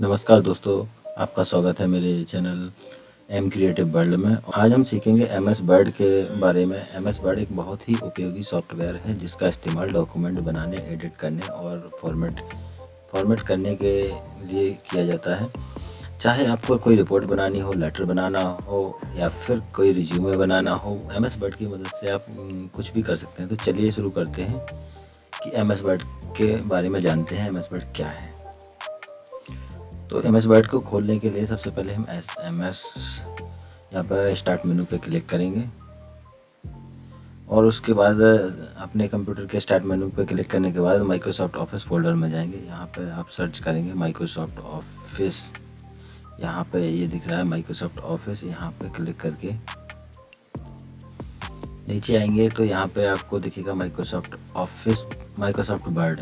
नमस्कार दोस्तों, आपका स्वागत है मेरे चैनल एम क्रिएटिव वर्ल्ड में। आज हम सीखेंगे एम एस वर्ड के बारे में। एम एस वर्ड एक बहुत ही उपयोगी सॉफ्टवेयर है जिसका इस्तेमाल डॉक्यूमेंट बनाने, एडिट करने और फॉर्मेट करने के लिए किया जाता है। चाहे आपको कोई रिपोर्ट बनानी हो, लेटर बनाना हो या फिर कोई रिज्यूमे बनाना हो, एम एस वर्ड की मदद से आप कुछ भी कर सकते हैं। तो चलिए शुरू करते हैं कि एम एस वर्ड के बारे में जानते हैं। एम एस वर्ड क्या है? तो एम एस वर्ड को खोलने के लिए सबसे पहले हम एम एस यहाँ पर स्टार्ट मेनू पे क्लिक करेंगे और उसके बाद अपने कंप्यूटर के स्टार्ट मेनू पे क्लिक करने के बाद माइक्रोसॉफ्ट ऑफिस फोल्डर में जाएंगे। यहाँ पे आप सर्च करेंगे माइक्रोसॉफ्ट ऑफिस। यहाँ पे ये दिख रहा है माइक्रोसॉफ्ट ऑफिस। यहाँ पे क्लिक करके नीचे आएंगे तो यहाँ पे आपको दिखेगा माइक्रोसॉफ्ट ऑफिस, माइक्रोसॉफ्ट वर्ड।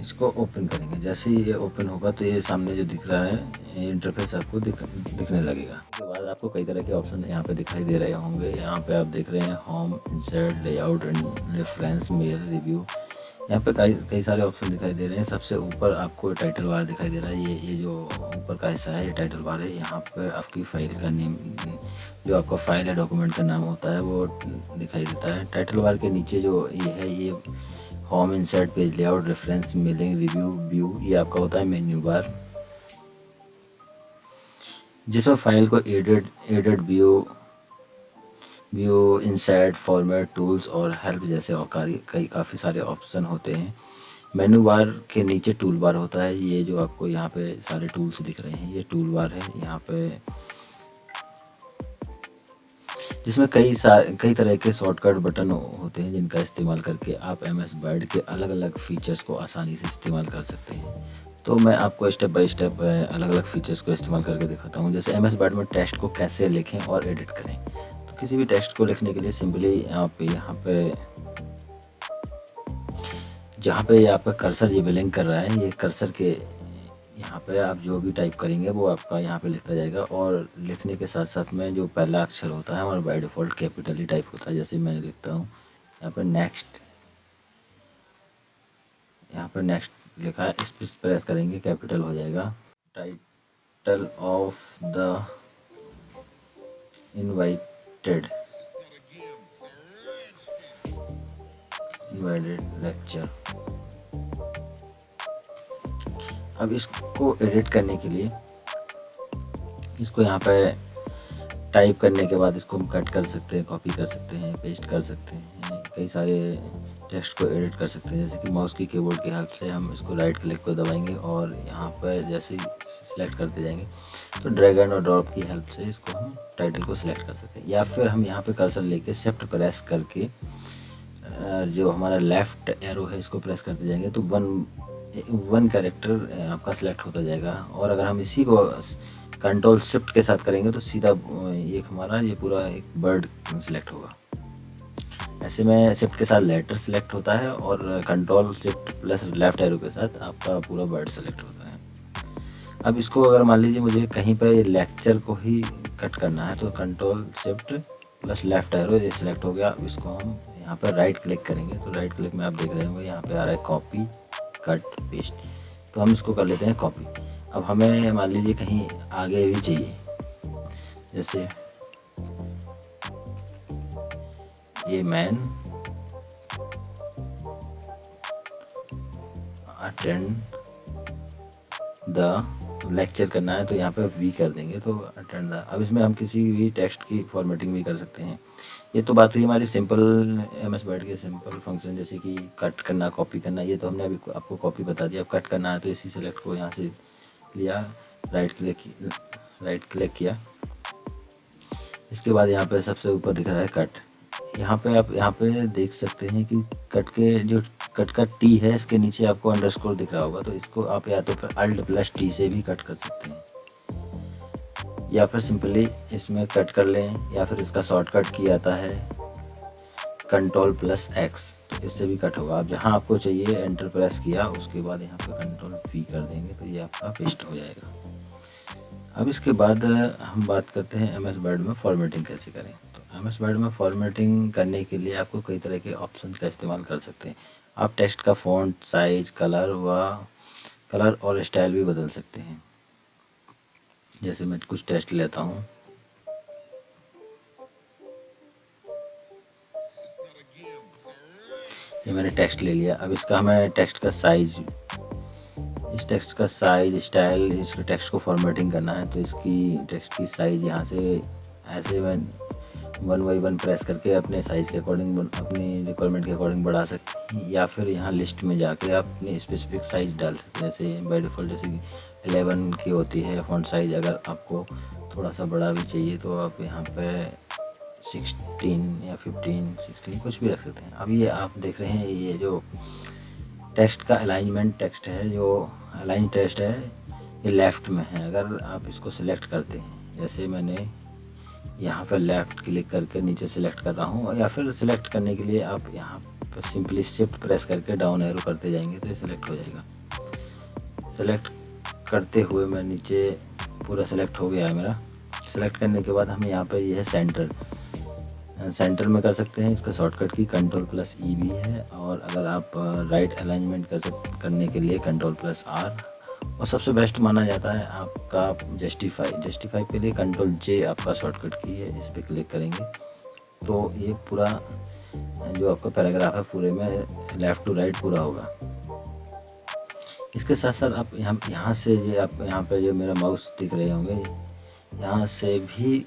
इसको ओपन करेंगे। जैसे ही ये ओपन होगा तो ये सामने जो दिख रहा है इंटरफेस आपको दिखने लगेगा। उसके बाद आपको कई तरह के ऑप्शन यहाँ पे दिखाई दे रहे होंगे। यहाँ पे आप देख रहे हैं home, insert, layout, reference, mail, review. यहाँ पे कई सारे ऑप्शन दिखाई दे रहे हैं। सबसे ऊपर आपको टाइटल बार दिखाई दे रहा है। ये जो ऊपर का हिस्सा है ये टाइटल बार है। यहाँ पर आपकी फाइल का नेम, जो आपका फाइल है, डॉक्यूमेंट का नाम होता है वो दिखाई देता है। टाइटल बार के नीचे जो ये है, ये home, insert, page layout, reference, mailing, review, view, ये आपका होता है मेन्यू बार, जिसमें फाइल को edit, view, insert, format, tools और हेल्प जैसे और काफ़ी सारे ऑप्शन होते हैं। मेन्यू बार के नीचे टूल बार होता है। ये जो आपको यहाँ पे सारे टूल्स दिख रहे हैं ये टूल बार है। यहाँ पे जिसमें कई तरह के शॉर्टकट बटन होते हैं जिनका इस्तेमाल करके आप एम एस वर्ड के अलग अलग फीचर्स को आसानी से इस्तेमाल कर सकते हैं। तो मैं आपको स्टेप बाय स्टेप अलग अलग फीचर्स को इस्तेमाल करके दिखाता हूँ। जैसे एम एस वर्ड में टेक्स्ट को कैसे लिखें और एडिट करें। तो किसी भी टेक्स्ट को लिखने के लिए सिंपली आप यहाँ पे जहाँ पे ये आपका कर्सर ये ब्लिंक कर रहा है, ये कर्सर के यहाँ पे आप जो भी टाइप करेंगे वो आपका यहाँ पे लिखता जाएगा। और लिखने के साथ साथ में जो पहला अक्षर होता है हमारा by default capital he type होता है। जैसे मैंने लिखता हूँ यहाँ पे नेक्स्ट, यहाँ पे नेक्स्ट लिखा है, इस पर प्रेस करेंगे कैपिटल हो जाएगा। Title of the invited lecture. अब इसको एडिट करने के लिए इसको यहाँ पे टाइप करने के बाद इसको हम कट कर सकते हैं, कॉपी कर सकते हैं, पेस्ट कर सकते हैं। कई सारे टेक्स्ट को एडिट कर सकते हैं। जैसे कि माउस की कीबोर्ड की हेल्प से हम इसको राइट क्लिक को दबाएंगे और यहाँ पर जैसे ही सिलेक्ट करते जाएंगे तो ड्रैग एंड और ड्रॉप की हेल्प से इसको हम टाइटल को सिलेक्ट कर सकते हैं। या फिर हम यहाँ पे कर्सर लेके शिफ्ट प्रेस करके जो हमारा लेफ़्ट एरो है इसको प्रेस करते जाएंगे तो वन कैरेक्टर आपका सिलेक्ट होता जाएगा। और अगर हम इसी को कंट्रोल शिफ्ट के साथ करेंगे तो सीधा ये हमारा ये पूरा एक वर्ड सिलेक्ट होगा। ऐसे में शिफ्ट के साथ लेटर सिलेक्ट होता है और control shift plus left arrow के साथ आपका पूरा वर्ड सेलेक्ट होता है। अब इसको अगर मान लीजिए मुझे कहीं पर लेक्चर को ही कट करना है तो control shift plus left arrow ये सिलेक्ट हो गया। अब इसको हम यहाँ पर राइट क्लिक करेंगे तो राइट क्लिक में आप देख रहे होंगे यहाँ पे आ रहा है कॉपी, कट, पेस्ट। तो हम इसको कर लेते हैं कॉपी। अब हमें मान लीजिए कहीं आगे भी चाहिए, जैसे ये मैन अटेंड द लेक्चर करना है तो यहाँ पे वी कर देंगे तो अटेंड द। अब इसमें हम किसी भी टेक्स्ट की फॉर्मेटिंग भी कर सकते हैं। ये तो बात हुई हमारी सिंपल एम एस वर्ड के सिंपल फंक्शन, जैसे कि कट करना, कॉपी करना। ये तो हमने अभी आपको कॉपी बता दिया। अब कट करना है तो इसी सेलेक्ट को यहाँ से लिया, राइट क्लिक किया। इसके बाद यहाँ पे सबसे ऊपर दिख रहा है कट। यहाँ पे आप यहाँ पे देख सकते हैं कि कट के जो कट का टी है इसके नीचे आपको अंडरस्कोर दिख रहा होगा। तो इसको आप या तो फिर अल्ट प्लस टी से भी कट कर सकते हैं या फिर सिंपली इसमें कट कर लें, या फिर इसका शॉर्टकट की आता है कंट्रोल प्लस एक्स, तो इससे भी कट होगा। आप जहाँ आपको चाहिए एंटर प्रेस किया, उसके बाद यहाँ पे कंट्रोल वी कर देंगे तो ये आपका पेस्ट हो जाएगा। अब इसके बाद हम बात करते हैं एम एस वर्ड में फॉर्मेटिंग कैसे करें। तो एम एस वर्ड में फॉर्मेटिंग करने के लिए आपको कई तरह के ऑप्शन का इस्तेमाल कर सकते हैं। आप टेक्स्ट का फ़ॉन्ट साइज, कलर व कलर और स्टाइल भी बदल सकते हैं। जैसे मैं कुछ टेक्स्ट लेता हूँ, ये मैंने टेक्स्ट ले लिया। अब इसका हमें टेक्स्ट का साइज, इस टेक्स्ट का साइज, स्टाइल, इसके टेक्स्ट को फॉर्मेटिंग करना है तो इसकी टेक्स्ट की साइज़ यहाँ से ऐसे वन बाई वन प्रेस करके अपने साइज़ के अकॉर्डिंग, अपनी रिक्वायरमेंट के अकॉर्डिंग बढ़ा सकते हैं, या फिर यहाँ लिस्ट में जाके आप अपनी स्पेसिफिक साइज़ डाल सकते हैं। जैसे बाय डिफ़ॉल्ट जैसे 11 की होती है फ़ॉन्ट साइज़, अगर आपको थोड़ा सा बड़ा भी चाहिए तो आप यहाँ पे 16 या 15, 16 कुछ भी रख सकते हैं। अब ये आप देख रहे हैं, ये जो टेक्स्ट का अलाइनमेंट टेक्स्ट है, जो अलाइन टेक्स्ट है, ये लेफ़्ट में है। अगर आप इसको सिलेक्ट करते हैं, जैसे मैंने यहाँ पर लेफ़्ट क्लिक करके नीचे सिलेक्ट कर रहा हूँ, या फिर सिलेक्ट करने के लिए आप यहाँ पर सिंपली शिफ्ट प्रेस करके डाउन एरो करते जाएंगे तो ये सिलेक्ट हो जाएगा। सिलेक्ट करते हुए मैं नीचे पूरा सिलेक्ट हो गया है मेरा। सिलेक्ट करने के बाद हमें यहाँ पर ये है सेंटर में कर सकते हैं। इसका शॉर्टकट की Ctrl+E भी है, और अगर आप राइट अलाइनमेंट करने के लिए Ctrl+R, और सबसे बेस्ट माना जाता है आपका जस्टिफाई के लिए Ctrl+J आपका शॉर्टकट की है। इस पर क्लिक करेंगे तो ये पूरा जो आपका पैराग्राफ है पूरे में लेफ़्ट टू राइट पूरा होगा। इसके साथ साथ आप यहाँ से ये आप यहाँ पे जो मेरा माउस दिख रहे होंगे, यहाँ से भी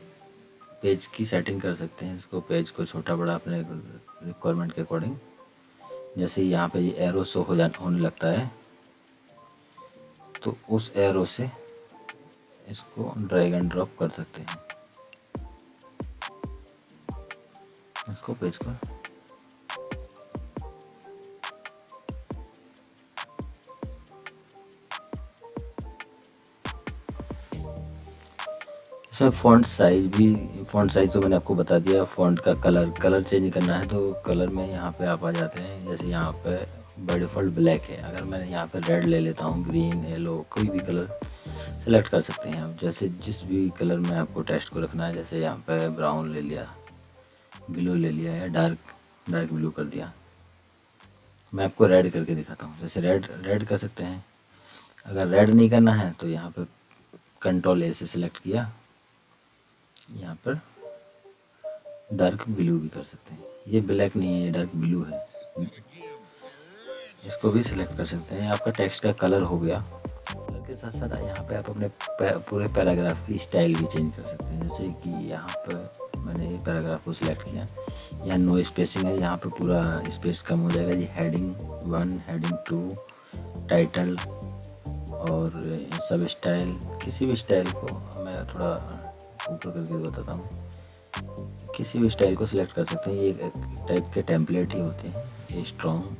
पेज की सेटिंग कर सकते हैं। इसको पेज को छोटा बड़ा अपने रिक्वायरमेंट के अकॉर्डिंग। जैसे यहाँ पे ये एरो शो होने लगता है तो उस एरो से इसको ड्रैग एंड ड्रॉप कर सकते हैं, इसको पेज को। इसमें फ़ॉन्ट साइज़ तो मैंने आपको बता दिया। फ़ॉन्ट का कलर चेंज करना है तो कलर में यहाँ पे आप आ जाते हैं। जैसे यहाँ पे बाय डिफ़ॉल्ट ब्लैक है, अगर मैं यहाँ पे रेड ले लेता हूँ, ग्रीन, येलो, कोई भी कलर सेलेक्ट कर सकते हैं आप। जैसे जिस भी कलर में आपको टेक्स्ट को रखना है, जैसे यहाँ पे ब्राउन ले लिया, ब्लू ले लिया, या डार्क ब्लू कर दिया। मैं आपको रेड करके दिखाता हूँ। जैसे रेड कर सकते हैं। अगर रेड नहीं करना है तो यहाँ पे Ctrl+A से सिलेक्ट किया, यहाँ पर डार्क ब्लू भी कर सकते हैं। ये ब्लैक नहीं है, ये डार्क ब्लू है, इसको भी सिलेक्ट कर सकते हैं। आपका टेक्स्ट का कलर हो गया। कलर के साथ साथ यहाँ पे आप अपने पूरे पैराग्राफ की स्टाइल भी चेंज कर सकते हैं। जैसे कि यहाँ पर मैंने ये पैराग्राफ को सिलेक्ट किया, यहाँ नो स्पेसिंग है, यहाँ पे पूरा स्पेस कम हो जाएगा। ये हेडिंग 1, हेडिंग 2, टाइटल और सब स्टाइल, किसी भी स्टाइल को मैं थोड़ा ऊपर करके बताता हूँ। किसी भी स्टाइल को सिलेक्ट कर सकते हैं। ये एक टाइप के टेम्पलेट ही होते हैं। ये स्ट्रॉन्ग,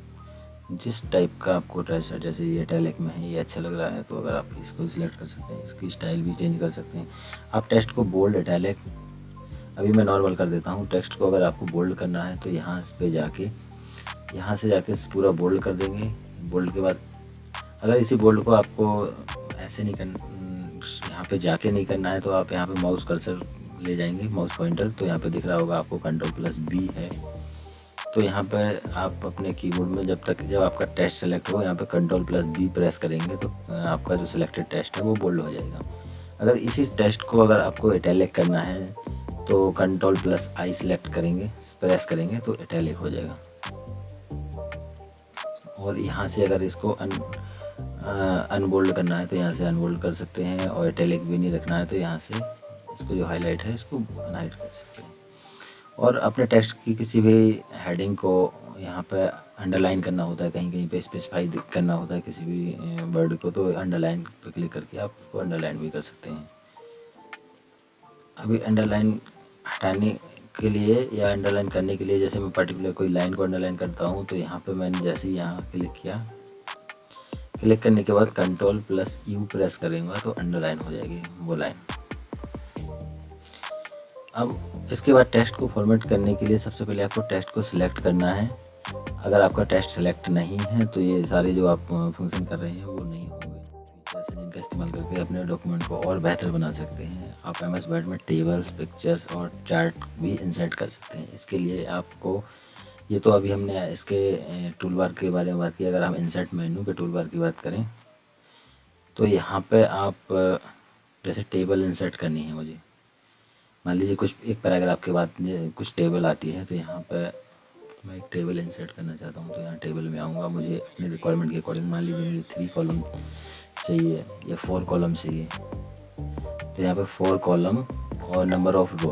जिस टाइप का आपको टेक्स्ट, जैसे ये इटैलिक में है, ये अच्छा लग रहा है तो अगर आप इसको सिलेक्ट कर सकते हैं। इसकी स्टाइल भी चेंज कर सकते हैं। आप टेक्स्ट को बोल्ड, इटैलिक, अभी मैं नॉर्मल कर देता हूँ। टेक्स्ट को अगर आपको बोल्ड करना है तो यहाँ पे जाके, यहाँ से जाके पूरा बोल्ड कर देंगे। बोल्ड के बाद अगर इसी बोल्ड को आपको ऐसे नहीं यहाँ पे जाके नहीं करना है तो आप यहाँ पे माउस कर्सर ले जाएंगे, माउस पॉइंटर, तो यहाँ पे दिख रहा होगा आपको Ctrl+B है। तो यहाँ पे आप अपने कीबोर्ड में जब आपका टेक्स्ट सेलेक्ट हो, यहाँ पे Ctrl+B प्रेस करेंगे तो आपका जो सिलेक्टेड टेक्स्ट है वो बोल्ड हो जाएगा। अगर इसी टेक्स्ट को अगर आपको इटैलिक करना है तो Ctrl+I सिलेक्ट करेंगे, प्रेस करेंगे तो इटैलिक हो जाएगा। और यहाँ से अगर इसको अनबोल्ड करना है तो यहाँ से अनबोल्ड कर सकते हैं, और इटैलिक भी नहीं रखना है तो यहाँ से इसको जो हाईलाइट है इसको हाइड कर सकते हैं। और अपने टेक्स्ट की किसी भी हेडिंग को यहाँ पे अंडरलाइन करना होता है, कहीं कहीं पे स्पेसिफाई करना होता है किसी भी वर्ड को, तो अंडरलाइन पे क्लिक करके आप उसको अंडरलाइन भी कर सकते हैं। अभी अंडरलाइन हटाने के लिए या अंडरलाइन करने के लिए, जैसे मैं पर्टिकुलर कोई लाइन को अंडरलाइन करता हूँ तो यहाँ पे मैंने जैसे यहाँ क्लिक किया, क्लिक करने के बाद Ctrl+U प्रेस करेंगे तो अंडरलाइन हो जाएगी वो लाइन। अब इसके बाद टेक्स्ट को फॉर्मेट करने के लिए सबसे पहले आपको टेक्स्ट को सिलेक्ट करना है। अगर आपका टेक्स्ट सेलेक्ट नहीं है तो ये सारे जो आप फंक्शन कर रहे हैं वो नहीं होंगे। फीचर्स हैं जिनका इस्तेमाल करके अपने डॉक्यूमेंट को और बेहतर बना सकते हैं। आप MS वर्ड में टेबल्स, पिक्चर्स और चार्ट भी इंसर्ट कर सकते हैं। इसके लिए आपको, ये तो अभी हमने इसके टूल बार के बारे में बात की। अगर हम इंसर्ट मेन्यू के टूल बार की बात करें तो यहाँ पे आप जैसे टेबल इंसर्ट करनी है मुझे, मान लीजिए कुछ एक पैराग्राफ के बाद कुछ टेबल आती है, तो यहाँ पे मैं एक टेबल इंसर्ट करना चाहता हूँ। तो यहाँ टेबल में आऊँगा, मुझे अपने रिक्वायरमेंट के अकॉर्डिंग मान लीजिए मुझे 3 कॉलम चाहिए या 4 कॉलम चाहिए, तो यहाँ पे 4 कॉलम और नंबर ऑफ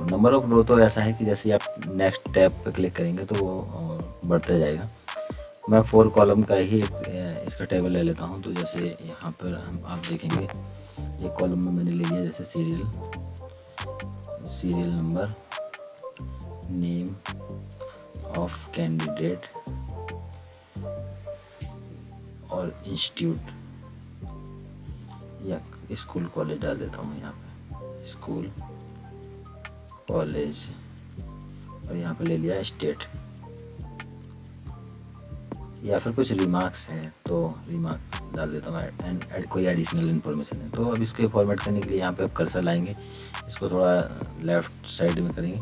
रो तो ऐसा है कि जैसे आप नेक्स्ट टैब पे क्लिक करेंगे तो वो बढ़ता जाएगा। मैं 4 कॉलम का ही इसका टेबल ले लेता हूँ। तो जैसे यहाँ पर आप देखेंगे एक कॉलम में मैंने ले लिया जैसे serial number, name of candidate और इंस्टीट्यूट या स्कूल कॉलेज डाल देता हूँ। यहाँ पे स्कूल कॉलेज और यहाँ पे ले लिया स्टेट, या फिर कुछ रिमार्क्स हैं तो रिमार्क्स डाल देता हूँ एंड कोई एडिशनल इन्फॉर्मेशन है। तो अब इसके फॉर्मेट करने के लिए यहाँ पे आप कर्सर लाएंगे, इसको थोड़ा लेफ़्ट साइड में करेंगे।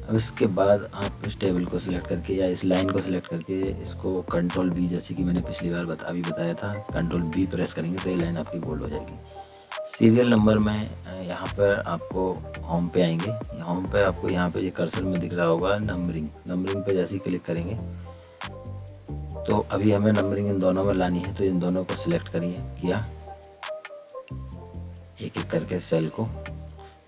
अब इसके बाद आप इस टेबल को सिलेक्ट करके या इस लाइन को सिलेक्ट करके इसको कंट्रोल-V, जैसे कि मैंने पिछली बार अभी बताया था, कंट्रोल-V प्रेस करेंगे तो ये लाइन आपकी बोल्ड हो जाएगी। सीरियल नंबर में यहाँ पर आपको होम पे आएंगे। होम पे आपको यहाँ पे ये कर्सर में दिख रहा होगा नंबरिंग पे जैसे ही क्लिक करेंगे तो अभी हमें नंबरिंग इन दोनों में लानी है। तो इन दोनों को सिलेक्ट किया एक एक करके सेल को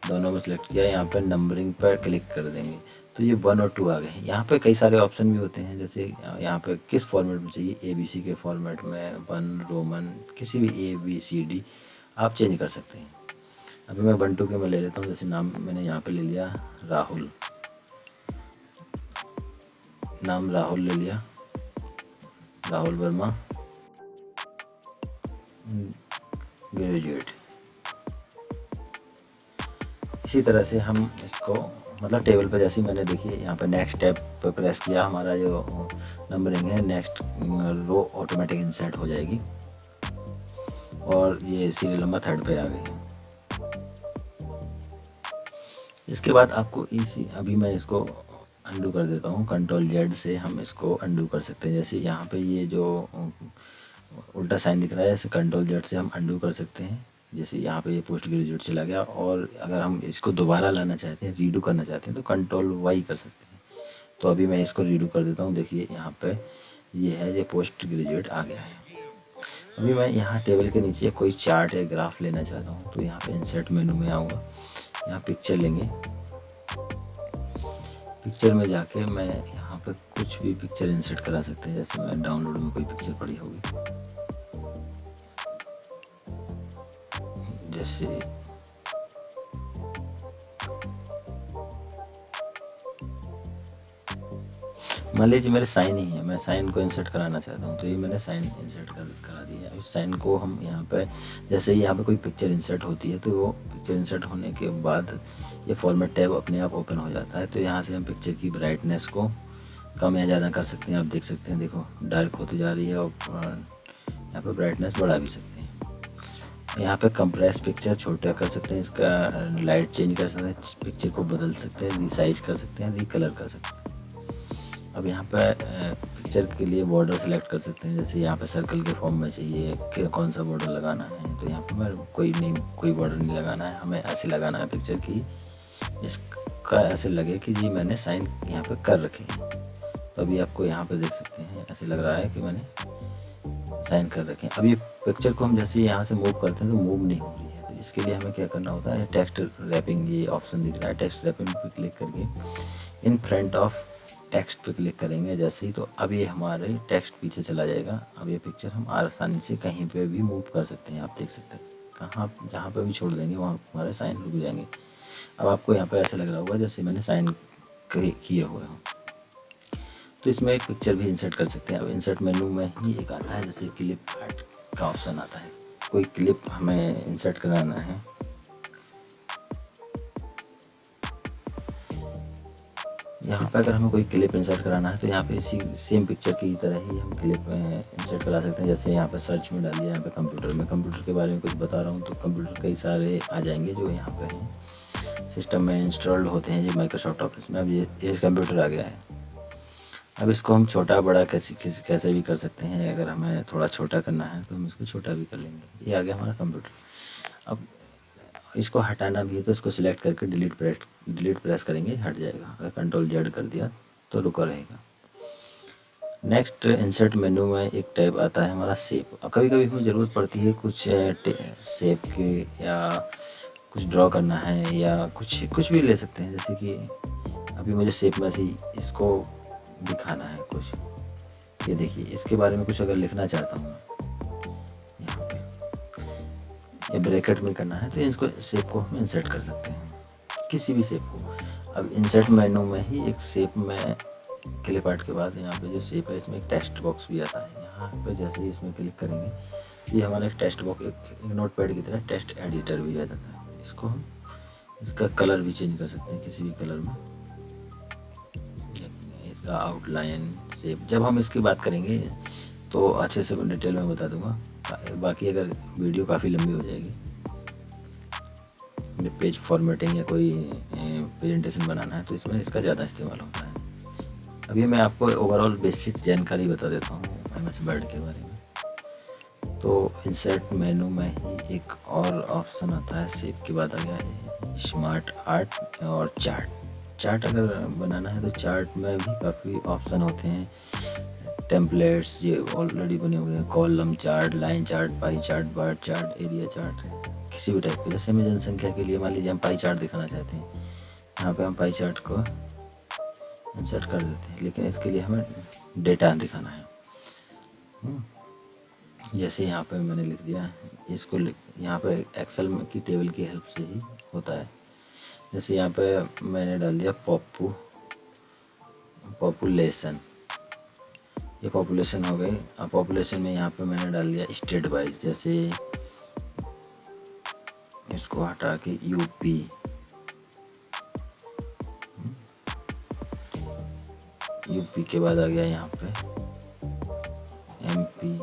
दोनों में सिलेक्ट किया, यहाँ पे नंबरिंग पर क्लिक कर देंगे तो ये 1 और 2 आ गए। यहाँ पे कई सारे ऑप्शन भी होते हैं, जैसे यहाँ पे किस फॉर्मेट में चाहिए, ABC के फॉर्मेट में, 1 रोमन, किसी भी ABCD आप चेंज कर सकते हैं। अभी मैं 1 2 के मैं ले लेता हूँ। जैसे नाम मैंने यहाँ पे ले लिया राहुल, नाम राहुल ले लिया, राहुल वर्मा, ग्रेजुएट। इसी तरह से हम इसको मतलब टेबल पर जैसे मैंने देखिए यहाँ पर नेक्स्ट टैब पर प्रेस किया, हमारा जो नंबरिंग है नेक्स्ट रो ऑटोमेटिक इंसर्ट हो जाएगी और ये सीरियल नंबर 3rd पे आ गई है। इसके बाद आपको अभी मैं इसको अंडू कर देता हूँ, कंट्रोल-Z से हम इसको अंडू कर सकते हैं। जैसे यहाँ पे ये जो उल्टा साइन दिख रहा है, इसे कंट्रोल-Z से हम अंडू कर सकते हैं। जैसे यहाँ पे ये पोस्ट ग्रेजुएट चला गया, और अगर हम इसको दोबारा लाना चाहते हैं, रीडू करना चाहते हैं, तो कंट्रोल-Y कर सकते हैं। तो अभी मैं इसको रीडू कर देता हूँ। देखिए यहाँ पे ये है, ये पोस्ट ग्रेजुएट आ गया है। अभी मैं यहाँ टेबल के नीचे कोई चार्ट या ग्राफ लेना चाहता हूँ, तो यहाँ पे इंसर्ट मेनू में आऊँगा, यहाँ पिक्चर लेंगे। पिक्चर में जाके मैं यहाँ पे कुछ भी पिक्चर इंसर्ट करा सकते हैं। जैसे मैं डाउनलोड में कोई पिक्चर पड़ी होगी, जैसे मान लीजिए मेरे साइन ही है, मैं साइन को इंसर्ट कराना चाहता हूँ, तो ये मैंने साइन इंसर्ट करा दिया है। इस साइन को हम यहाँ पे जैसे यहाँ पे कोई पिक्चर इंसर्ट होती है, तो वो पिक्चर इंसर्ट होने के बाद ये फॉर्मेट टैब अपने आप ओपन हो जाता है। तो यहाँ से हम पिक्चर की ब्राइटनेस को कम या ज़्यादा कर सकते हैं। आप देख सकते हैं, देखो डार्क होती जा रही है, और यहाँ पर ब्राइटनेस बढ़ा भी सकते हैं। यहाँ पे कंप्रेस पिक्चर छोटा कर सकते हैं, इसका लाइट चेंज कर सकते हैं, पिक्चर को बदल सकते हैं, रिसाइज कर सकते हैं, रिकलर कर सकते हैं। अब यहाँ पे पिक्चर के लिए बॉर्डर सेलेक्ट कर सकते हैं। जैसे यहाँ पे सर्कल के फॉर्म में चाहिए कि कौन सा बॉर्डर लगाना है, तो यहाँ पे मैं कोई बॉर्डर नहीं लगाना है, हमें ऐसे लगाना है पिक्चर की, इसका ऐसे लगे कि जी मैंने साइन यहाँ पे कर रखे हैं। तो अभी आपको यहाँ पे देख सकते हैं, ऐसे लग रहा है कि मैंने साइन कर रखे हैं। अब ये पिक्चर को हम जैसे यहाँ से मूव करते हैं तो मूव नहीं हो रही है, तो इसके लिए हमें क्या करना होता है, टेक्स्ट रैपिंग, ये ऑप्शन दिख रहा है, टेक्स्ट रैपिंग पे क्लिक करके इन फ्रंट ऑफ टेक्स्ट पे क्लिक करेंगे जैसे ही, तो अब ये हमारे टेक्स्ट पीछे चला जाएगा। अब ये पिक्चर हम आसानी से कहीं पे भी मूव कर सकते हैं। आप देख सकते हैं, कहाँ जहाँ पे भी छोड़ देंगे वहाँ हमारे साइन रुक जाएंगे। अब आपको यहाँ पे ऐसे लग रहा होगा जैसे मैंने साइन किए हुए हों। तो इसमें एक पिक्चर भी इंसर्ट कर सकते हैं। अब इंसर्ट मेनू में ही एक आता है, जैसे क्लिप आर्ट का ऑप्शन आता है। कोई क्लिप हमें इंसर्ट कराना है, यहाँ पे अगर हमें कोई क्लिप इंसर्ट कराना है तो यहाँ पे इसी सेम पिक्चर की तरह ही हम क्लिप इंसर्ट करा सकते हैं। जैसे यहाँ पे सर्च में डालिए, यहाँ पे कंप्यूटर के बारे में कुछ बता रहा हूँ, तो कंप्यूटर कई सारे आ जाएंगे जो यहाँ पे हैं, सिस्टम में इंस्टॉल्ड होते हैं, ये माइक्रोसॉफ्ट ऑफिस में। अब ये कंप्यूटर आ गया है। अब इसको हम छोटा बड़ा कैसे भी कर सकते हैं। अगर हमें थोड़ा छोटा करना है तो हम इसको छोटा भी कर लेंगे। ये आ गया हमारा कंप्यूटर। अब इसको हटाना भी है तो इसको सिलेक्ट करके डिलीट प्रेस करेंगे, हट जाएगा। अगर कंट्रोल जेड कर दिया तो रुका रहेगा। नेक्स्ट इंसर्ट मेन्यू में एक टैब आता है हमारा शेप। अब कभी कभी हमें ज़रूरत पड़ती है कुछ शेप की, या कुछ ड्रॉ करना है, या कुछ भी ले सकते हैं। जैसे कि अभी मुझे शेप में से इसको दिखाना है कुछ। ये देखिए, इसके बारे में कुछ अगर लिखना चाहता हूँ यहाँ पे, ये ब्रैकेट में करना है तो इसको शेप को हम इंसर्ट कर सकते हैं, किसी भी शेप को। अब इंसर्ट मेनू में ही एक शेप में क्लिप आर्ट के बाद यहाँ पे जो शेप है इसमें एक टेक्स्ट बॉक्स भी आता है। यहाँ पे जैसे ही इसमें क्लिक करेंगे ये हमारा एक टेक्स्ट बॉक्स, एक नोटपैड की तरह टेक्स्ट एडिटर भी आ जाता है। इसको हम इसका कलर भी चेंज कर सकते हैं किसी भी कलर में। इसका आउटलाइन शेप जब हम इसकी बात करेंगे तो अच्छे से डिटेल में बता दूंगा, बाकी अगर वीडियो काफ़ी लंबी हो जाएगी। पेज फॉर्मेटिंग या कोई प्रेजेंटेशन बनाना है तो इसमें इसका ज़्यादा इस्तेमाल होता है। अभी मैं आपको ओवरऑल बेसिक जानकारी बता देता हूँ MS वर्ड के बारे में। तो इंसर्ट मेनू में ही एक और ऑप्शन आता है, शेप के बाद आ गया है स्मार्ट आर्ट और चार्ट अगर बनाना है तो चार्ट में भी काफ़ी ऑप्शन होते हैं। टेम्पलेट्स ये ऑलरेडी बने हुए हैं, column chart, line chart, pie chart, bar chart, area chart, किसी भी टाइप के। जैसे मैं जनसंख्या के लिए मान लीजिए हम पाई चार्ट दिखाना चाहते हैं, यहाँ पे हम पाई चार्ट को इंसर्ट कर देते हैं, लेकिन इसके लिए हमें डेटा दिखाना है। जैसे यहाँ पे मैंने लिख दिया, इसको यहाँ पे एक्सेल की टेबल की हेल्प से ही होता है। जैसे यहाँ पे मैंने डाल दिया पॉपुलेशन, ये पॉपुलेशन हो गई। अब पॉपुलेशन में यहाँ पे मैंने डाल दिया स्टेट वाइज, जैसे इसको हटा के यूपी के बाद आ गया यहाँ पे MP,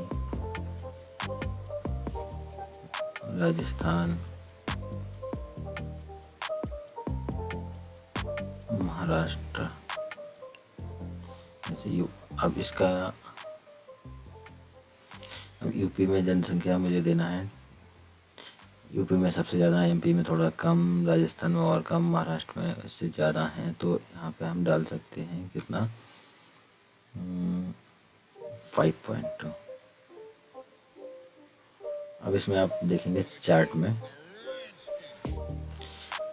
राजस्थान, महाराष्ट्र, जैसे अब यूपी में जनसंख्या मुझे देना है। यूपी में सबसे ज़्यादा, MP में थोड़ा कम, राजस्थान में और कम, महाराष्ट्र में इससे ज़्यादा हैं। तो यहाँ पे हम डाल सकते हैं कितना, 5.2। अब इसमें आप देखेंगे चार्ट में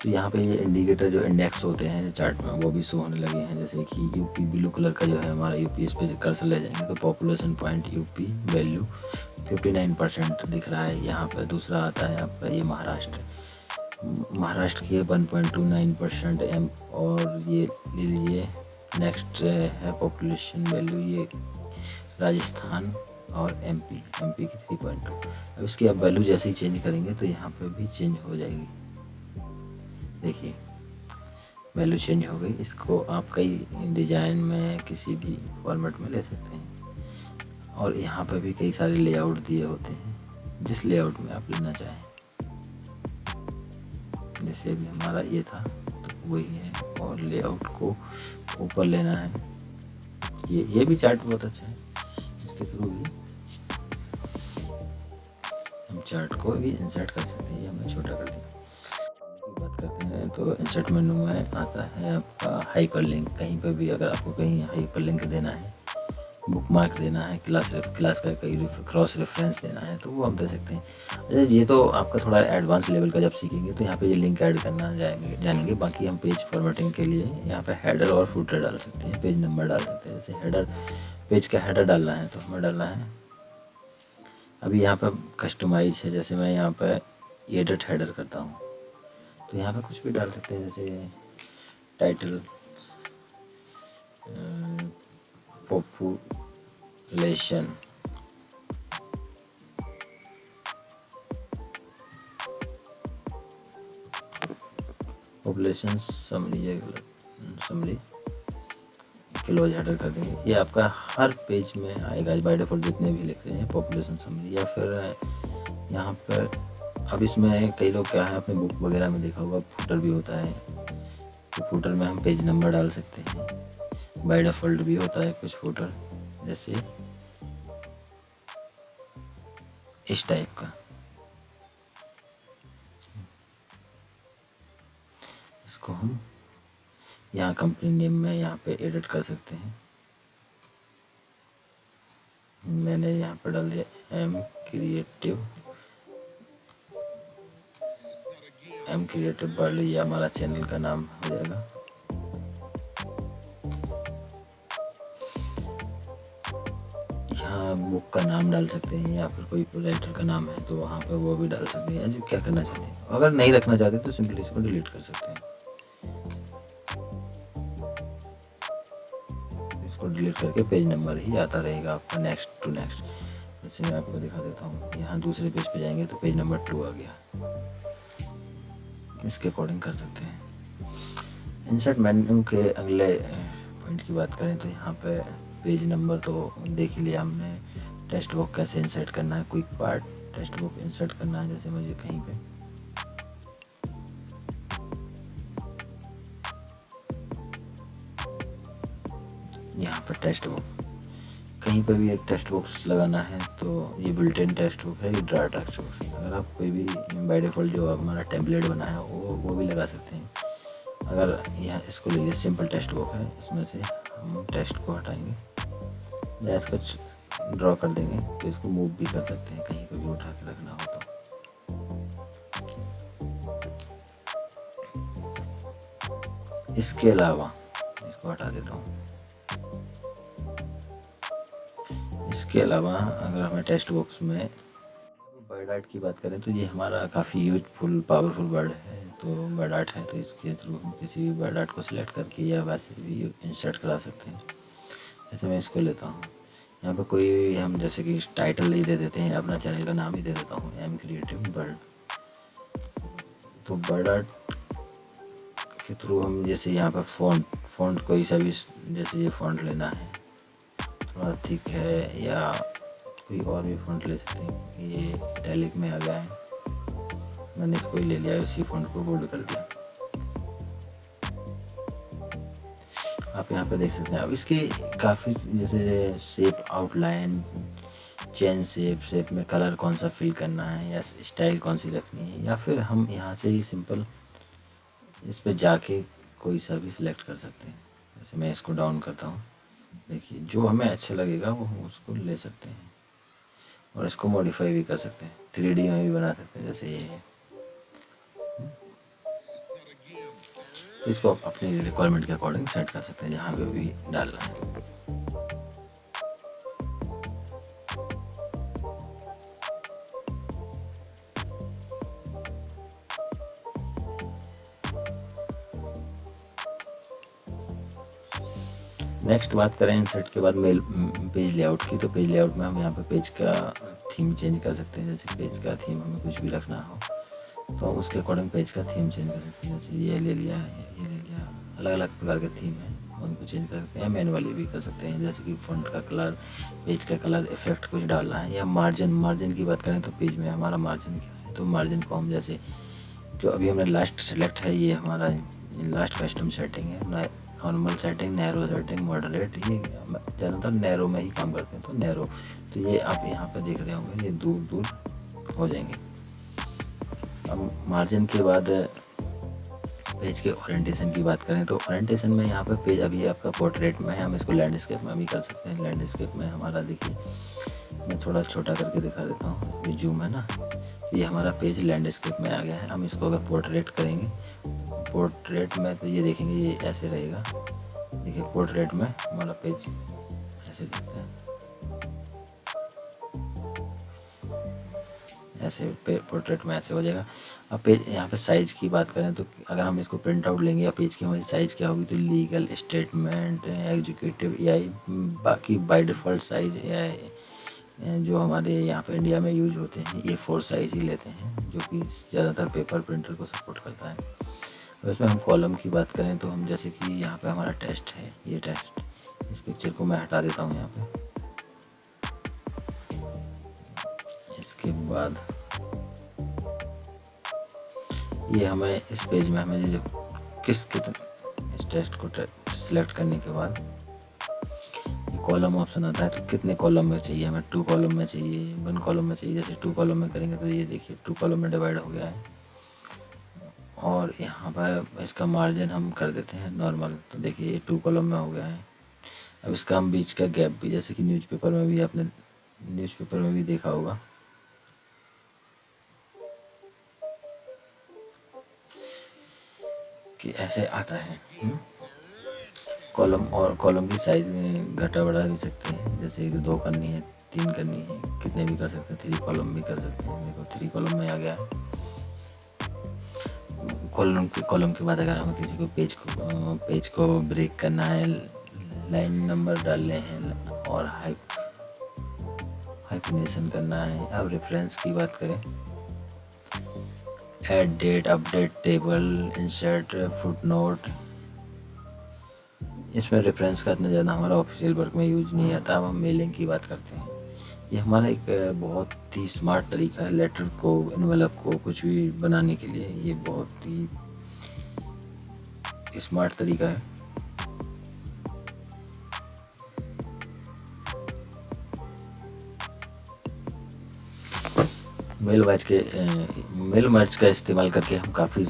तो यहाँ पे ये इंडिकेटर जो इंडेक्स होते हैं चार्ट में वो भी शो होने लगे हैं। जैसे कि यूपी ब्लू कलर का जो है हमारा यूपी, इस पे कर्सर ले जाएंगे तो पॉपुलेशन पॉइंट यूपी वैल्यू 59% दिख रहा है। यहाँ पर दूसरा आता है आपका ये महाराष्ट्र की 1.29% और ये ले लीजिए। नेक्स्ट है पॉपुलेशन वैल्यू, ये राजस्थान और MP की 3.2। अब इसकी आप वैल्यू जैसे ही चेंज करेंगे तो यहाँ पे भी चेंज हो जाएगी। देखिए वैल्यू चेंज हो गई। इसको आप कई डिजाइन में किसी भी फॉर्मेट में ले सकते हैं। और यहाँ पे भी कई सारे लेआउट दिए होते हैं, जिस लेआउट में आप लेना चाहें। जैसे अभी हमारा ये था तो वही है, और लेआउट को ऊपर लेना है। ये भी चार्ट बहुत अच्छा है, इसके थ्रू भी हम चार्ट को भी इंसर्ट कर सकते हैं। ये हमने छोटा कर दिया। बात करते हैं तो इंसर्ट मेनू में आता है आपका हाइपरलिंक। कहीं पर भी अगर आपको कहीं हाइपरलिंक देना है, बुकमार्क देना है, क्लास का कहीं क्रॉस रेफरेंस देना है तो वो हम दे सकते हैं। अच्छा, ये तो आपका थोड़ा एडवांस लेवल का जब सीखेंगे तो यहाँ पे ये लिंक ऐड करना जानेंगे। बाकी हम पेज फॉर्मेटिंग के लिए यहाँ पे हेडर और फुटर डाल सकते हैं, पेज नंबर डाल सकते हैं। जैसे पेज का हेडर डालना है तो हमें डालना है, अभी यहाँ पर कस्टमाइज है। जैसे मैं यहाँ पर एडिट हेडर करता हूँ तो यहाँ पे कुछ भी डाल सकते हैं, जैसे title population, summary close header कर देंगे। ये आपका हर पेज में आएगा बाय डिफॉल्ट, जितने भी लिख रहे हैं पॉपुलेशन समरी। या फिर यहाँ पर अब इसमें कई लोग क्या है अपने बुक वगैरह में देखा होगा फुटर भी होता है, तो फुटर में हम पेज नंबर डाल सकते हैं। बाय डिफ़ॉल्ट भी होता है कुछ फुटर, जैसे इस टाइप का। इसको हम यहाँ कंपनी नेम में यहाँ पे एडिट कर सकते हैं। मैंने यहाँ पे डाल दिया एम क्रिएटिव वर्ल्ड, ये हमारा चैनल का नाम हो जाएगा। यहाँ बुक का नाम डाल सकते हैं या फिर कोई राइटर का नाम है तो वहाँ पे वो भी डाल सकते हैं, जो क्या करना चाहते हैं। अगर नहीं रखना चाहते तो सिंपली इसको डिलीट कर सकते हैं। इसको डिलीट करके पेज नंबर ही आता रहेगा आपका नेक्स्ट टू नेक्स्ट। जैसे मैं आपको दिखा देता हूँ, यहाँ दूसरे पेज पे जाएंगे तो पेज नंबर 2 आ गया। इसके अकॉर्डिंग कर सकते हैं। इंसर्ट मेन्यू के अगले पॉइंट की बात करें तो यहाँ पे पेज नंबर तो देख ही लिया हमने। टेक्स्ट बुक कैसे इंसर्ट करना है, quick part text book insert करना है। जैसे मुझे कहीं पे यहाँ पर टेक्स्ट बुक, कहीं पर भी एक टेक्स्ट बॉक्स लगाना है तो ये बिल्ट-इन टेक्स्ट बुक है, ये ड्रा टेक्स्ट बुक। अगर आप कोई भी बाय डिफ़ॉल्ट जो हमारा टेम्पलेट बना है वो भी लगा सकते हैं। अगर यहाँ इसको ले लिया सिंपल टेक्स्ट बुक है, इसमें से हम टेक्स्ट को हटाएंगे या इसको ड्रॉ कर देंगे तो इसको मूव भी कर सकते हैं, कहीं पर भी उठा के रखना हो तो। इसके अलावा इसको हटा देता हूँ। इसके अलावा अगर हमें टेक्स्ट बॉक्स में वर्ड आर्ट की बात करें तो ये हमारा काफ़ी यूजफुल पावरफुल वर्ड है, तो वर्ड आर्ट है तो इसके थ्रू हम किसी भी वर्ड आर्ट को सिलेक्ट करके या वैसे भी इंसर्ट करा सकते हैं। जैसे मैं इसको लेता हूँ, यहाँ पे कोई हम जैसे कि टाइटल ही दे देते हैं, अपना चैनल का नाम ही दे देता हूँ एम क्रिएटिव वर्ल्ड। तो वर्ड आर्ट के थ्रू हम जैसे यहाँ पर फ़ॉन्ट कोई सा भी, जैसे ये फ़ॉन्ट लेना है थोड़ा थिक है या कोई और भी फ़ॉन्ट ले सकते हैं। ये इटैलिक में आ गया है, मैंने इसको ही ले लिया, इसी फ़ॉन्ट को बोल्ड कर दिया। आप यहाँ पे देख सकते हैं। अब इसके काफ़ी जैसे शेप, आउटलाइन, चेन शेप में कलर कौन सा फिल करना है या स्टाइल कौन सी रखनी है, या फिर हम यहाँ से ही सिंपल इस पे जाके कोई सा भी सिलेक्ट कर सकते हैं। जैसे मैं इसको डाउन करता हूँ, देखिए जो हमें अच्छा लगेगा वो हम उसको ले सकते हैं और इसको मॉडिफाई भी कर सकते हैं, 3D में भी बना सकते हैं जैसे ये है। तो इसको आप अपनी रिक्वायरमेंट के अकॉर्डिंग सेट कर सकते हैं जहाँ पे भी डालना है। नेक्स्ट बात करें इंसर्ट के बाद मेल पेज लेआउट की, तो पेज लेआउट में हम यहाँ पे पेज का थीम चेंज कर सकते हैं। जैसे पेज का थीम हमें कुछ भी रखना हो तो हम उसके अकॉर्डिंग पेज का थीम चेंज कर सकते हैं। जैसे ये ले लिया, ये ले लिया, अलग अलग प्रकार के थीम हैं उनको चेंज कर सकते हैं। मैनुअली भी कर सकते हैं, जैसे कि फ़ॉन्ट का कलर, पेज का कलर, इफेक्ट कुछ डालना है, या मार्जिन की बात करें तो पेज में हमारा मार्जिन क्या है, तो मार्जिन को हम जैसे जो अभी हमने लास्ट सेलेक्ट है, ये हमारा लास्ट कस्टम सेटिंग है, normal setting, narrow setting, moderate, ये ज़्यादातर नैरो में ही काम करते हैं तो नैरो। तो ये आप यहाँ पे देख रहे होंगे ये दूर दूर हो जाएंगे। अब मार्जिन के बाद पेज के ओरिएंटेशन की बात करें तो ओरिएंटेशन में यहाँ पे पेज अभी आपका पोर्ट्रेट में है, हम इसको लैंडस्केप में भी कर सकते हैं। लैंडस्केप में हमारा देखिए, मैं थोड़ा छोटा करके दिखा देता हूँ, अभी जूम है ना, ये हमारा पेज लैंडस्केप में आ गया है। हम इसको अगर पोर्ट्रेट करेंगे, पोर्ट्रेट में तो ये देखेंगे ये ऐसे रहेगा। देखिए पोर्ट्रेट में हमारा पेज ऐसे दिखता है, ऐसे पोर्ट्रेट में ऐसे हो जाएगा। अब पेज यहाँ पे साइज़ की बात करें तो अगर हम इसको प्रिंट आउट लेंगे या पेज की हमारी साइज़ क्या होगी, तो लीगल, स्टेटमेंट, एग्जीक्यूटिव, या बाकी बाय डिफ़ॉल्ट साइज़ या जो हमारे यहाँ पे इंडिया में यूज होते हैं ये 4 साइज़ ही लेते हैं, जो कि ज़्यादातर पेपर प्रिंटर को सपोर्ट करता है। अब इसमें हम कॉलम की बात करें तो हम जैसे कि यहाँ पे हमारा टेक्स्ट है, ये टेक्स्ट, इस पिक्चर को मैं हटा देता हूँ यहाँ पे। इसके बाद ये हमें इस पेज में हमें जो इस टेक्स्ट को सिलेक्ट करने के बाद कॉलम ऑप्शन आता है, तो कितने कॉलम में चाहिए हमें, 2 कॉलम में चाहिए, 1 कॉलम में चाहिए। जैसे 2 कॉलम में करेंगे तो ये देखिए 2 कॉलम में डिवाइड हो गया है। और यहाँ पर इसका मार्जिन हम कर देते हैं नॉर्मल, तो देखिए ये 2 कॉलम में हो गया है। अब इसका हम बीच का गैप भी, जैसे कि न्यूज़पेपर में भी आपने न्यूज़पेपर में भी देखा होगा कि ऐसे आता है। कॉलम और कॉलम की साइज़ घटा बढ़ा भी सकते हैं, जैसे कि 2 करनी है, 3 करनी है, कितने भी कर सकते हैं, 3 कॉलम भी कर सकते हैं। देखो 3 कॉलम में आ गया है। कॉलम के बाद अगर हमें किसी को पेज को ब्रेक करना है, लाइन नंबर डालने हैं और हाइफिनेशन करना है। अब रेफरेंस की बात करें, add date, update table, insert footnote, इसमें रेफरेंस का इतना ज़्यादा हमारा ऑफिशियल वर्क में यूज नहीं आता। अब हम मेलिंग की बात करते हैं। ये हमारा एक बहुत ही स्मार्ट तरीका है लेटर को, एनवेलप को, कुछ भी बनाने के लिए। ये बहुत ही स्मार्ट तरीका है। मेल मर्ज का इस्तेमाल करके हम काफ़ी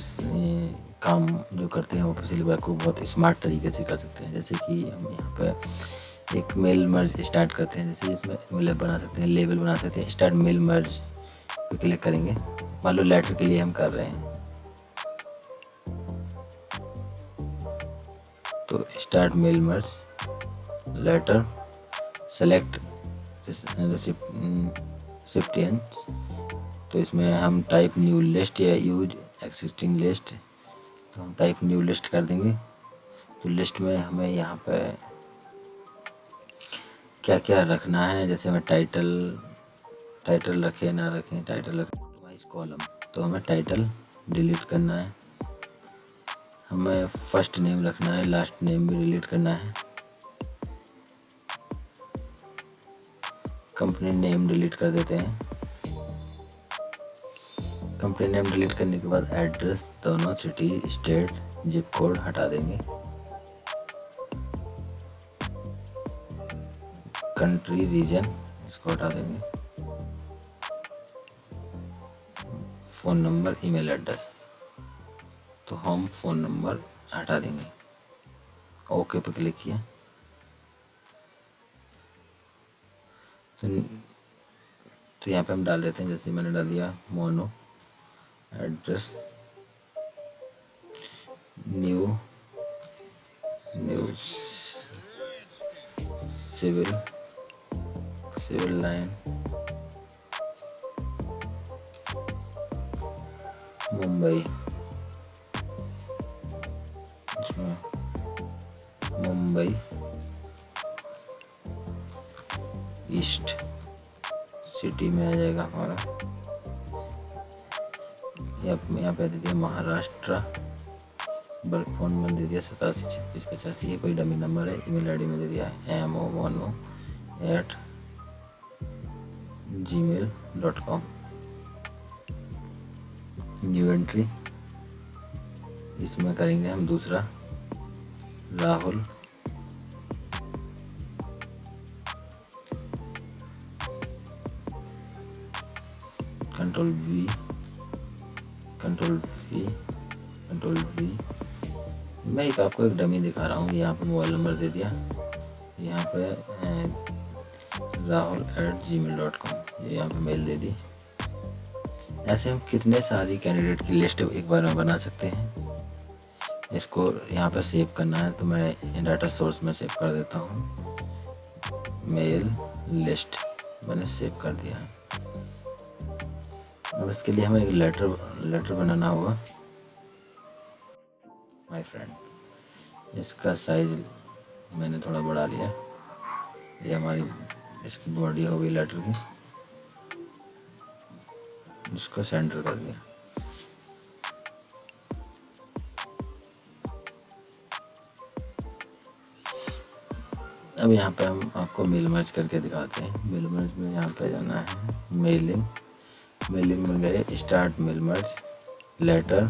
काम जो करते हैं ऑफिशियल वर्क को बहुत स्मार्ट तरीके से कर सकते हैं। जैसे कि हम यहाँ पे एक मेल मर्ज स्टार्ट करते हैं, जैसे इसमें मेल बना सकते हैं, लेबल बना सकते हैं। स्टार्ट मेल मर्ज पे क्लिक करेंगे, मान लो लेटर के लिए हम कर रहे हैं, तो start mail merge letter, select recipients, तो इसमें हम टाइप न्यू लिस्ट या यूज एक्सिस्टिंग लिस्ट, तो हम टाइप न्यू लिस्ट कर देंगे। तो लिस्ट में हमें यहाँ पे क्या क्या रखना है, जैसे हमें टाइटल रखें ना रखें, टाइटल ऑटोमाइज कॉलम, तो हमें टाइटल डिलीट करना है। हमें फर्स्ट नेम रखना है, लास्ट नेम भी डिलीट करना है। कंपनी नेम डिलीट कर देते हैं। कंपनी नेम डिलीट करने के बाद एड्रेस, दोनों सिटी, स्टेट, जिप कोड हटा देंगे। कंट्री, रीजन, इसको हटा देंगे। फ़ोन नंबर, ईमेल एड्रेस, तो हम फ़ोन नंबर हटा देंगे। ओके पे क्लिक किया तो यहाँ पे हम डाल देते हैं, जैसे मैंने डाल दिया mono, address, new civil line, Mumbai, इसमें मुंबई ईस्ट सिटी में आ जाएगा हमारा। यहाँ पे दे दिया महाराष्ट्र, वर्क फोन में दे दिया 87 ये कोई डमी नंबर है। ईमेल आईडी में दे दिया mo1@gmail.com। न्यू एंट्री, इसमें करेंगे हम दूसरा राहुल, कंट्रोल वी। मैं आपको एक डमी दिखा रहा हूँ। यहाँ पे मोबाइल नंबर दे दिया, यहाँ पे rahul@gmail.com, ये यहाँ पे मेल दे दी। ऐसे हम कितने सारी कैंडिडेट की लिस्ट एक बार में बना सकते हैं। इसको यहाँ पे सेव करना है, तो मैं डाटा सोर्स में सेव कर देता हूँ। मेल लिस्ट मैंने सेव कर दिया है। अब इसके लिए हमें एक लेटर बनाना होगा। माय फ्रेंड, इसका साइज मैंने थोड़ा बढ़ा लिया। ये हमारी इसकी बॉडी हो गई लेटर की, इसको सेंटर कर दिया। अब यहाँ पे हम आपको मेल मर्ज करके दिखाते हैं। मेल मर्ज में यहाँ पे जाना है, मेलिंग में गए, start mail merge, letter,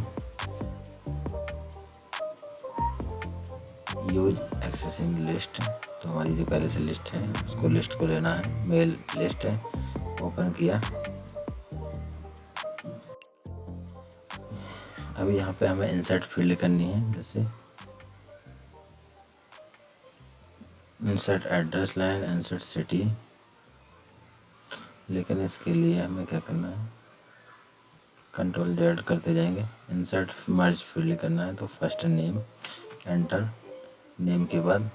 use existing list, तो तो हमारी जो पहले से लिस्ट है उसको लिस्ट को लेना है, मेल लिस्ट है, ओपन किया। अब यहाँ पे हमें इंसर्ट फील्ड करनी है, जैसे insert address line, insert city. लेकिन इसके लिए हमें क्या करना है, कंट्रोल Z करते जाएंगे। इंसर्ट मर्ज फील्ड करना है, तो फर्स्ट नेम, एंटर, नेम के बाद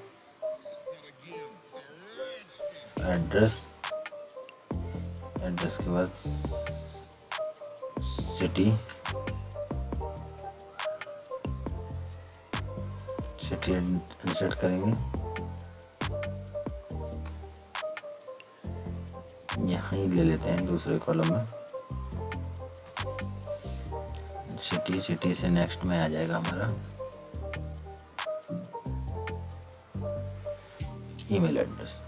एड्रेस, एड्रेस के बाद सिटी, सिटी इंसर्ट करेंगे। यहाँ ही ले लेते हैं दूसरे कॉलम में सिटी, सिटी से नेक्स्ट में आ जाएगा हमारा ईमेल एड्रेस।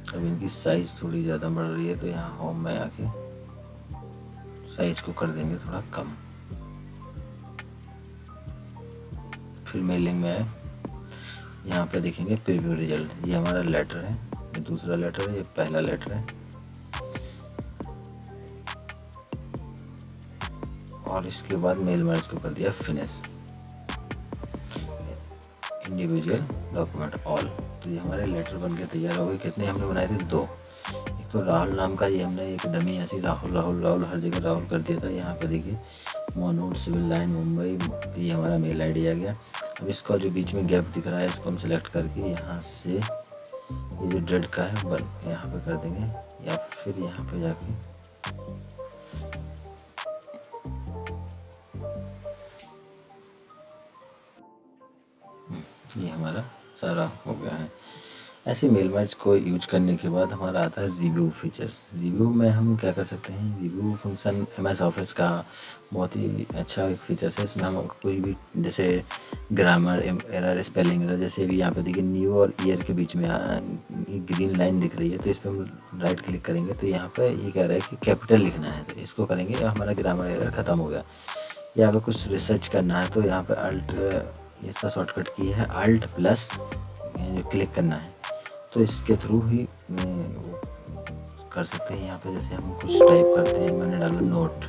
अब इनकी साइज़ थोड़ी ज़्यादा बढ़ रही है, तो यहाँ होम में आके साइज को कर देंगे थोड़ा कम। फिर मेलिंग में आए, यहाँ पे देखेंगे प्रीव्यू रिजल्ट। ये हमारा लेटर है, ये दूसरा लेटर है, ये पहला लेटर है। और इसके बाद मेल मर्ज को कर दिया फिनिश, इंडिविजुअल डॉक्यूमेंट ऑल। तो ये हमारे लेटर बन के तैयार हो गए। कितने हमने बनाए थे, 2। एक तो राहुल नाम का, ये हमने एक डमी ऐसी राहुल राहुल राहुल हर जगह राहुल कर दिया था। यहाँ पे देखिए मोनूड सिविल लाइन मुंबई, ये हमारा मेल आईडी आ गया। अब इसका जो बीच में गैप दिख रहा है, इसको हम सिलेक्ट करके यहाँ से ये जो डेट का है यहाँ पे कर देंगे, या फिर यहाँ पे जाके ये हमारा सारा हो गया है। ऐसे मेल मर्ज को यूज करने के बाद हमारा आता है रिव्यू फीचर्स। रिव्यू में हम क्या कर सकते हैं, रिव्यू फंक्शन MS ऑफिस का बहुत ही अच्छा एक फीचर्स है। इसमें हम कोई भी जैसे ग्रामर एरर, स्पेलिंग एरर, जैसे भी यहाँ पे देखिए न्यू और ईयर के बीच में ग्रीन लाइन दिख रही है, तो इस पर हम राइट क्लिक करेंगे तो यहाँ पे ये कह रहा है कि कैपिटल लिखना है, तो इसको करेंगे, हमारा ग्रामर एरर ख़त्म हो गया। यहाँ पे कुछ रिसर्च करना है, तो यहाँ पे अल्ट, इसका शॉर्टकट की है अल्ट प्लस जो क्लिक करना है, तो इसके थ्रू ही कर सकते हैं। यहाँ पे जैसे हम कुछ टाइप करते हैं, मैंने डाला नोट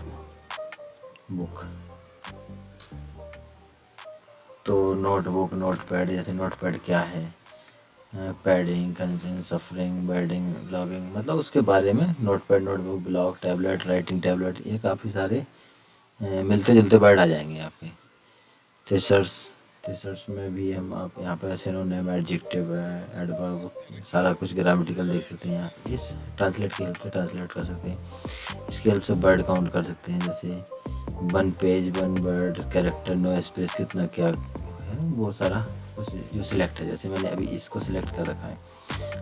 बुक, तो नोटबुक, नोटपैड, जैसे नोटपैड क्या है, padding, consent, suffering, wedding, blogging, मतलब उसके बारे में notepad, notebook, blog, tablet, writing tablet, ये काफ़ी सारे मिलते जुलते वर्ड आ जाएंगे आपके। थीसर्स में भी हम आप यहाँ पर सिनोनिम, एडजेक्टिव है, एडवर्ब, सारा कुछ ग्रामेटिकल देख सकते हैं। यहाँ इस ट्रांसलेट की हेल्प से ट्रांसलेट कर सकते हैं। इसकी हेल्प से वर्ड काउंट कर सकते हैं, जैसे 1 page 1 word, character, no space, कितना क्या है, वो सारा कुछ जो सिलेक्ट है। जैसे मैंने अभी इसको सिलेक्ट कर रखा है।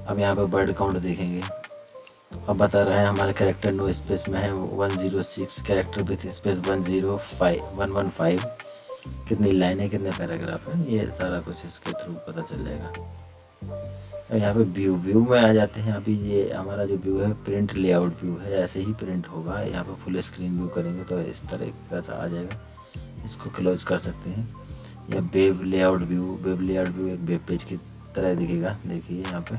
अब यहाँ पर वर्ड काउंट देखेंगे, तो अब बता रहे हैं हमारे कैरेक्टर नो स्पेस में है 106, कैरेक्टर विथ स्पेस 115, कितनी लाइनें, कितने पैराग्राफ हैं, ये सारा कुछ इसके थ्रू पता चल जाएगा। अब यहाँ पे व्यू में आ जाते हैं। अभी ये हमारा जो व्यू है प्रिंट लेआउट व्यू है, ऐसे ही प्रिंट होगा। यहाँ पे फुल स्क्रीन व्यू करेंगे तो इस तरह का आ जाएगा, इसको क्लोज कर सकते हैं। या वेब लेआउट व्यू एक वेब पेज की तरह दिखेगा। देखिए यहाँ पे,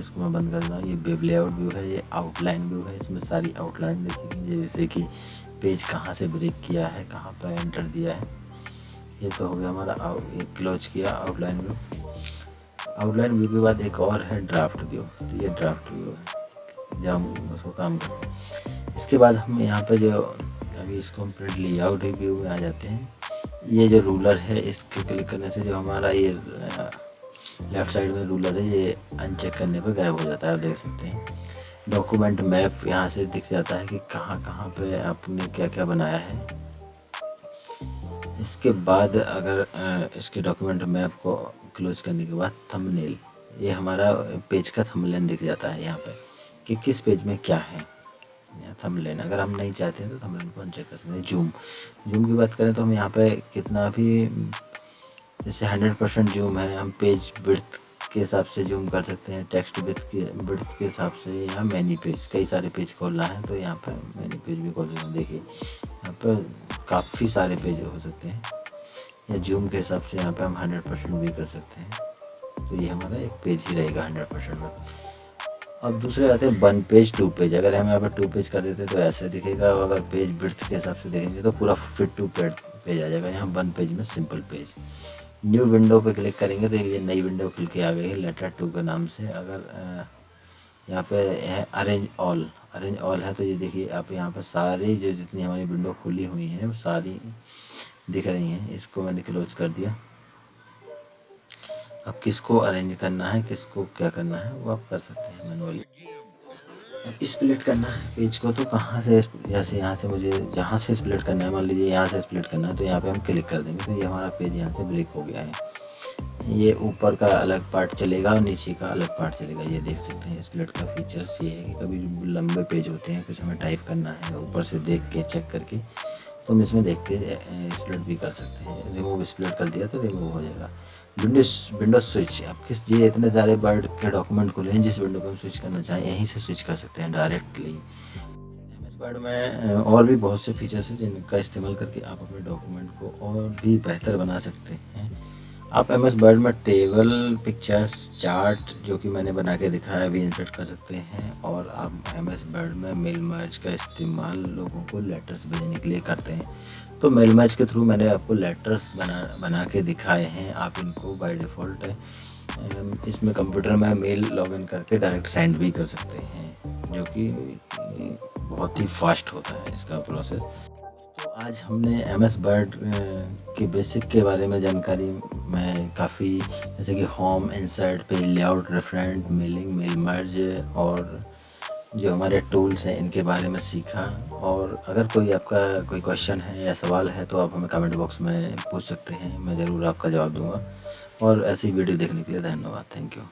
इसको मैं बंद कर रहा हूँ। ये वेब लेआउट व्यू है, ये आउटलाइन व्यू है, इसमें सारी आउटलाइन दिखेगी, जैसे कि पेज कहाँ से ब्रेक किया है, कहाँ पर एंटर दिया है। ये तो हो गया हमारा ये क्लोज किया आउटलाइन व्यू। आउटलाइन व्यू के बाद एक और है ड्राफ्ट व्यू, तो ये ड्राफ्ट व्यू है जब हम उसको काम करते हैं। इसके बाद हम यहाँ पे जो अभी इसको हम प्रिंट लेआउट व्यू में आ जाते हैं। ये जो रूलर है, इसके क्लिक करने से जो हमारा ये लेफ़्ट साइड में रूलर है, ये अनचेक करने पे गायब हो जाता है, आप देख सकते हैं। डॉक्यूमेंट मैप यहाँ से दिख जाता है कि कहाँ कहाँ पे आपने क्या क्या बनाया है। इसके बाद अगर इसके डॉक्यूमेंट मैप को क्लोज करने के बाद थंबनेल, ये हमारा पेज का थंबनेल दिख जाता है यहाँ पे कि किस पेज में क्या है। थंबनेल अगर हम नहीं चाहते हैं तो थंबनेल को अनचेक कर सकते हैं। जूम की बात करें तो हम यहाँ पे कितना भी, जैसे 100% जूम है, हम पेज विड्थ के हिसाब से जूम कर सकते हैं, टेक्स्ट विड्थ के हिसाब से, या मैनी पेज, कई सारे पेज खोलना है तो यहाँ पर मैनी पेज भी खोल सकते हैं। देखिए यहाँ पर काफ़ी सारे पेज हो सकते हैं, या जूम के हिसाब से यहाँ पे हम 100% भी कर सकते हैं। तो ये हमारा एक पेज ही रहेगा 100% में। अब दूसरे आते हैं 1 पेज 2 पेज। अगर हम यहाँ पर 2 पेज कर देते तो ऐसे दिखेगा, अगर पेज ब्रेड्थ के हिसाब से देखेंगे तो पूरा फिट टू पेज आ जाएगा। यहाँ 1 पेज में सिंपल पेज। न्यू विंडो पे क्लिक करेंगे तो ये नई विंडो खुल के आ गई है लेटर 2 के नाम से। अगर यहाँ पे है अरेंज ऑल है तो ये देखिए आप यहाँ पर सारी जो जितनी हमारी विंडो खुली हुई हैं वो सारी दिख रही हैं। इसको मैंने क्लोज कर दिया। अब किसको अरेंज करना है, किसको क्या करना है वो आप कर सकते हैं मैनुअली। अब स्प्लिट करना है पेज को तो कहाँ से, जैसे यहाँ से मुझे जहाँ से स्प्लिट करना है, मान लीजिए यहाँ से स्प्लिट करना है तो यहाँ पे हम क्लिक कर देंगे तो ये हमारा पेज यहाँ से ब्रेक हो गया है। ये ऊपर का अलग पार्ट चलेगा और नीचे का अलग पार्ट चलेगा। ये देख सकते हैं स्प्लिट का फीचर्स ये है कि कभी लंबे पेज होते हैं, कुछ हमें टाइप करना है ऊपर से देख के चेक करके तो हम इसमें देख के स्प्लिट भी कर सकते हैं। रिमूव स्प्लिट कर दिया तो रिमूव हो जाएगा। विंडो स्विच, आप किस ये इतने सारे वर्ड के डॉक्यूमेंट खुले हैं, जिस विंडो को हम स्विच करना चाहें यहीं से स्विच कर सकते हैं डायरेक्टली। एमएस वर्ड में और भी बहुत से फीचर्स हैं जिनका इस्तेमाल करके आप अपने डॉक्यूमेंट को और भी बेहतर बना सकते हैं। आप एमएस वर्ड में टेबल, पिक्चर्स, चार्ट जो कि मैंने बना के दिखाया भी इंसर्ट कर सकते हैं। और आप एमएस वर्ड में मेल मर्ज का इस्तेमाल लोगों को लेटर्स भेजने के लिए करते हैं तो मेल मर्ज के थ्रू मैंने आपको लेटर्स बना के दिखाए हैं। आप इनको बाय डिफ़ॉल्ट इसमें कंप्यूटर में मेल लॉगिन करके डायरेक्ट सेंड भी कर सकते हैं, जो कि बहुत ही फास्ट होता है इसका प्रोसेस। तो आज हमने एमएस वर्ड के बेसिक के बारे में जानकारी में काफ़ी, जैसे कि home, insert, page layout, reference, mailing, mail merge और जो हमारे टूल्स हैं इनके बारे में सीखा। और अगर कोई आपका कोई क्वेश्चन है या सवाल है तो आप हमें कमेंट बॉक्स में पूछ सकते हैं, मैं ज़रूर आपका जवाब दूंगा। और ऐसी वीडियो देखने के लिए धन्यवाद। Thank you.